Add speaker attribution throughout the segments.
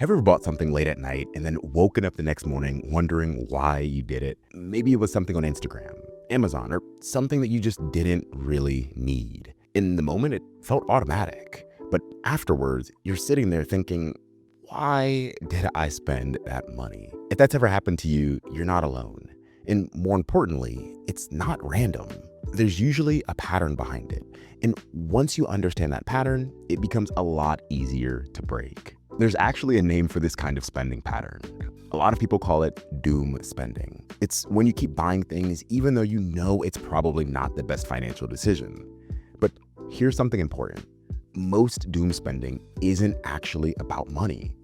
Speaker 1: Have you ever bought something late at night and then woken up the next morning wondering why you did it? Maybe it was something on Instagram, Amazon, or something that you just didn't really need. In the moment, it felt automatic. But afterwards, you're sitting there thinking, why did I spend that money? If that's ever happened to you, you're not alone. And more importantly, it's not random. There's usually a pattern behind it. And once you understand that pattern, it becomes a lot easier to break. There's actually a name for this kind of spending pattern. A lot of people call it doom spending. It's when you keep buying things even though you know it's probably not the best financial decision. But here's something important. Most doom spending isn't actually about money.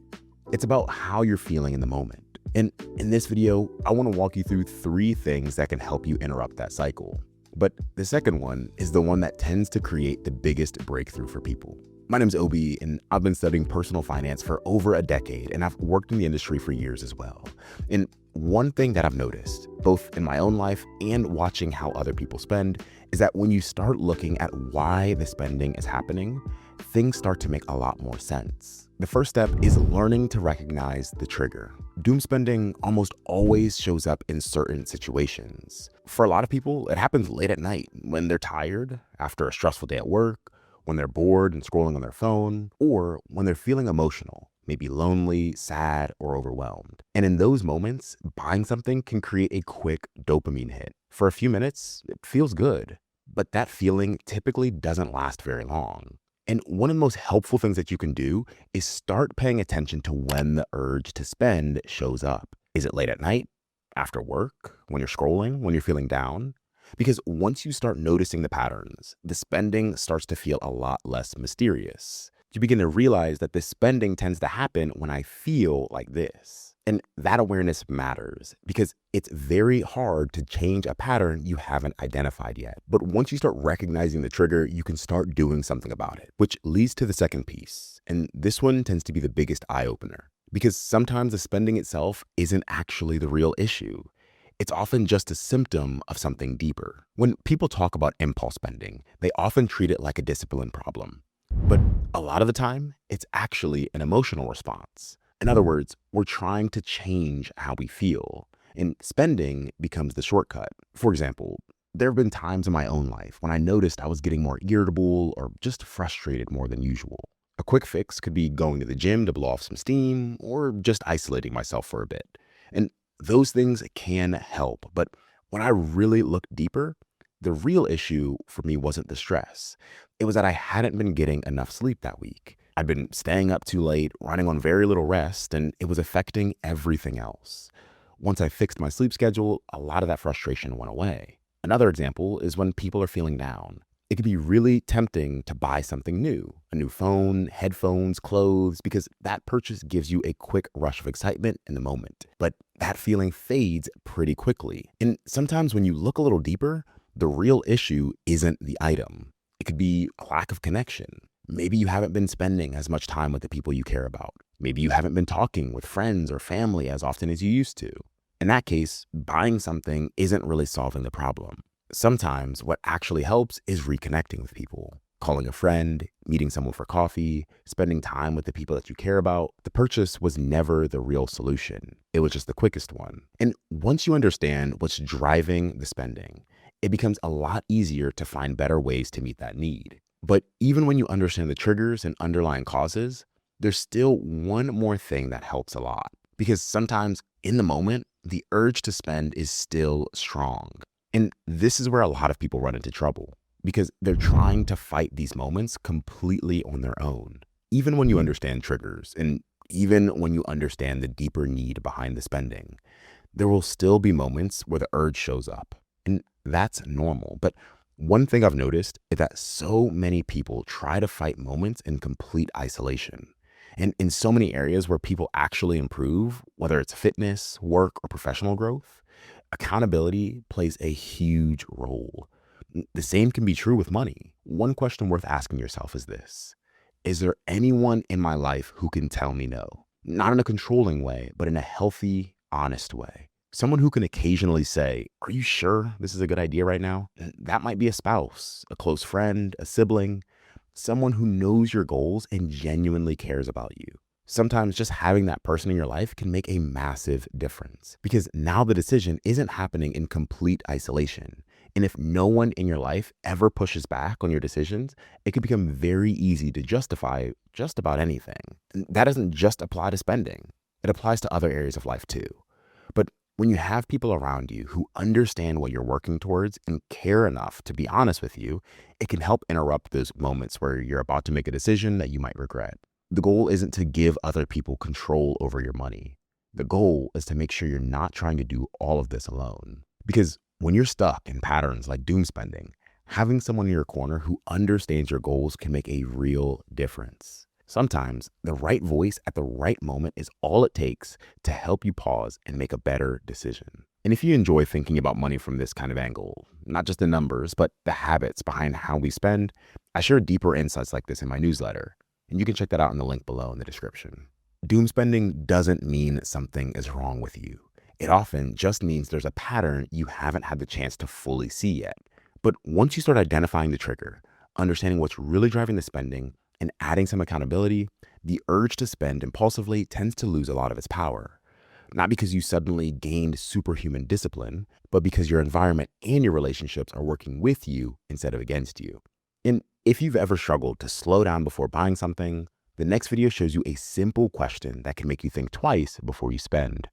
Speaker 1: It's about how you're feeling in the moment. And in this video, I want to walk you through 3 things that can help you interrupt that cycle. But the second one is the one that tends to create the biggest breakthrough for people. My name's Obi, and I've been studying personal finance for over a decade, and I've worked in the industry for years as well. And one thing that I've noticed, both in my own life and watching how other people spend, is that when you start looking at why the spending is happening, things start to make a lot more sense. The first step is learning to recognize the trigger. Doom spending almost always shows up in certain situations. For a lot of people, it happens late at night when they're tired after a stressful day at work, when they're bored and scrolling on their phone, or when they're feeling emotional, maybe lonely, sad, or overwhelmed. And in those moments, buying something can create a quick dopamine hit. For a few minutes, it feels good, but that feeling typically doesn't last very long. And one of the most helpful things that you can do is start paying attention to when the urge to spend shows up. Is it late at night, after work, when you're scrolling, when you're feeling down? Because once you start noticing the patterns, the spending starts to feel a lot less mysterious. You begin to realize that this spending tends to happen when I feel like this. And that awareness matters because it's very hard to change a pattern you haven't identified yet. But once you start recognizing the trigger, you can start doing something about it, which leads to the second piece. And this one tends to be the biggest eye-opener because sometimes the spending itself isn't actually the real issue. It's often just a symptom of something deeper. When people talk about impulse spending, they often treat it like a discipline problem. But a lot of the time, it's actually an emotional response. In other words, we're trying to change how we feel, and spending becomes the shortcut. For example, there have been times in my own life when I noticed I was getting more irritable or just frustrated more than usual. A quick fix could be going to the gym to blow off some steam or just isolating myself for a bit. And those things can help, but when I really looked deeper, the real issue for me wasn't the stress. It was that I hadn't been getting enough sleep that week. I'd been staying up too late, running on very little rest, and it was affecting everything else. Once I fixed my sleep schedule, a lot of that frustration went away. Another example is when people are feeling down. It can be really tempting to buy something new, a new phone, headphones, clothes, because that purchase gives you a quick rush of excitement in the moment. But that feeling fades pretty quickly. And sometimes when you look a little deeper, the real issue isn't the item. It could be a lack of connection. Maybe you haven't been spending as much time with the people you care about. Maybe you haven't been talking with friends or family as often as you used to. In that case, buying something isn't really solving the problem. Sometimes what actually helps is reconnecting with people, calling a friend, meeting someone for coffee, spending time with the people that you care about. The purchase was never the real solution. It was just the quickest one. And once you understand what's driving the spending, it becomes a lot easier to find better ways to meet that need. But even when you understand the triggers and underlying causes, there's still one more thing that helps a lot. Because sometimes in the moment, the urge to spend is still strong. And this is where a lot of people run into trouble because they're trying to fight these moments completely on their own. Even when you understand triggers and even when you understand the deeper need behind the spending, there will still be moments where the urge shows up. And that's normal. But one thing I've noticed is that so many people try to fight moments in complete isolation. And in so many areas where people actually improve, whether it's fitness, work, or professional growth, accountability plays a huge role. The same can be true with money. One question worth asking yourself is this: is there anyone in my life who can tell me no? Not in a controlling way, but in a healthy, honest way. Someone who can occasionally say, "Are you sure this is a good idea right now?" That might be a spouse, a close friend, a sibling, someone who knows your goals and genuinely cares about you. Sometimes just having that person in your life can make a massive difference because now the decision isn't happening in complete isolation. And if no one in your life ever pushes back on your decisions, it can become very easy to justify just about anything. And that doesn't just apply to spending, it applies to other areas of life too. But when you have people around you who understand what you're working towards and care enough to be honest with you, it can help interrupt those moments where you're about to make a decision that you might regret. The goal isn't to give other people control over your money. The goal is to make sure you're not trying to do all of this alone. Because when you're stuck in patterns like doom spending, having someone in your corner who understands your goals can make a real difference. Sometimes the right voice at the right moment is all it takes to help you pause and make a better decision. And if you enjoy thinking about money from this kind of angle, not just the numbers, but the habits behind how we spend, I share deeper insights like this in my newsletter. And you can check that out in the link below in the description. Doom spending doesn't mean something is wrong with you. It often just means there's a pattern you haven't had the chance to fully see yet. But once you start identifying the trigger, understanding what's really driving the spending, and adding some accountability, the urge to spend impulsively tends to lose a lot of its power. Not because you suddenly gained superhuman discipline, but because your environment and your relationships are working with you instead of against you. And if you've ever struggled to slow down before buying something, the next video shows you a simple question that can make you think twice before you spend.